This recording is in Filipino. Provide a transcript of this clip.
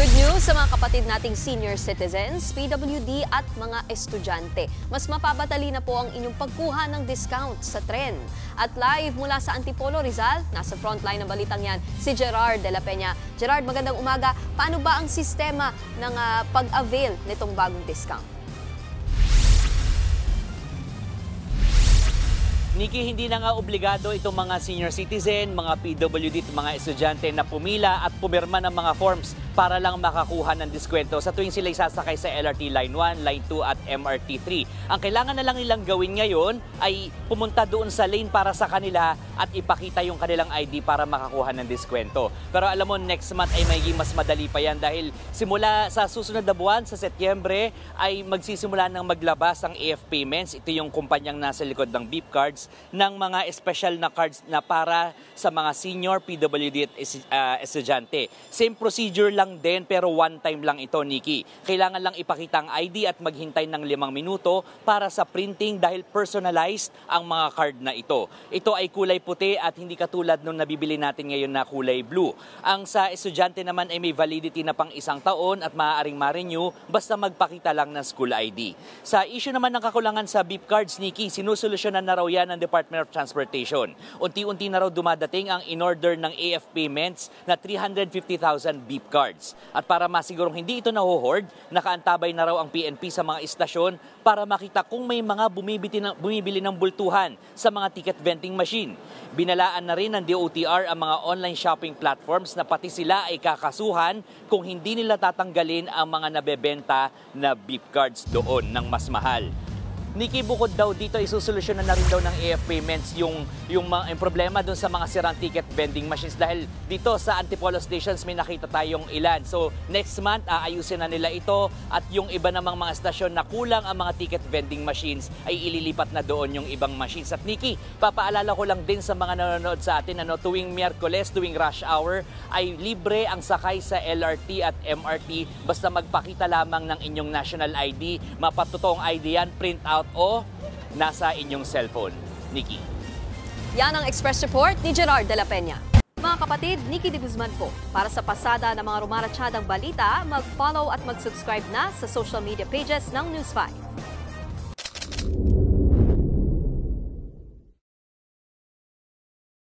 Good news sa mga kapatid nating senior citizens, PWD at mga estudyante. Mas mapapadali na po ang inyong pagkuha ng discount sa tren. At live mula sa Antipolo, Rizal, nasa frontline ng balitang yan, si Gerard de la Peña. Gerard, magandang umaga. Paano ba ang sistema ng pag-avail nitong bagong discount? Nikki, hindi na nga obligado itong mga senior citizen, mga PWD at mga estudyante na pumila at pumirma ng mga forms para lang makakuha ng diskwento sa tuwing sila sasakay sa LRT Line 1, Line 2 at MRT 3. Ang kailangan na lang nilang gawin ngayon ay pumunta doon sa lane para sa kanila at ipakita yung kanilang ID para makakuha ng diskwento. Pero alam mo, next month ay magiging mas madali pa yan dahil simula sa susunod na buwan, sa Setyembre, ay magsisimula ng maglabas ang AF Payments. Ito yung kumpanyang nasa likod ng Beep Cards ng mga special na cards na para sa mga senior, PWD at estudyante. Same procedure lang din pero one time lang ito, Nikki. Kailangan lang ipakita ang ID at maghintay ng 5 minuto para sa printing dahil personalized ang mga card na ito. Ito ay kulay puti at hindi katulad nung nabibili natin ngayon na kulay blue. Ang sa estudyante naman ay may validity na pang 1 taon at maaaring ma-renew basta magpakita lang ng school ID. Sa issue naman ng kakulangan sa Beep Cards, Nikki, sinusolusyonan na raw yan ng Department of Transportation. Unti-unti na raw dumadating ang in-order ng AF Payments na 350,000 Beep Cards. At para masigurong hindi ito nahohoard, nakaantabay na raw ang PNP sa mga istasyon para makita kung may mga bumibili ng bultuhan sa mga ticket vending machine. Binalaan na rin ng DOTR ang mga online shopping platforms na pati sila ay kakasuhan kung hindi nila tatanggalin ang mga nabebenta na Beep Cards doon ng mas mahal. Nikki, bukod daw dito, isusolusyonan na rin daw ng AF Payments yung problema doon sa mga sirang ticket vending machines dahil dito sa Antipolo stations may nakita tayong ilan. So next month, aayusin na nila ito at yung iba namang mga stasyon na kulang ang mga ticket vending machines ay ililipat na doon yung ibang machines. At Nikki, papaalala ko lang din sa mga nanonood sa atin, tuwing Miyerkules, tuwing rush hour, ay libre ang sakay sa LRT at MRT basta magpakita lamang ng inyong national ID, mapatotoong ID yan, print out o nasa inyong cellphone. Nikki. Yan ang Express Report ni Gerard de la Peña. Mga kapatid, Nikki de Guzman po. Para sa pasada ng mga rumaratsyadang balita, mag-follow at mag-subscribe na sa social media pages ng News 5.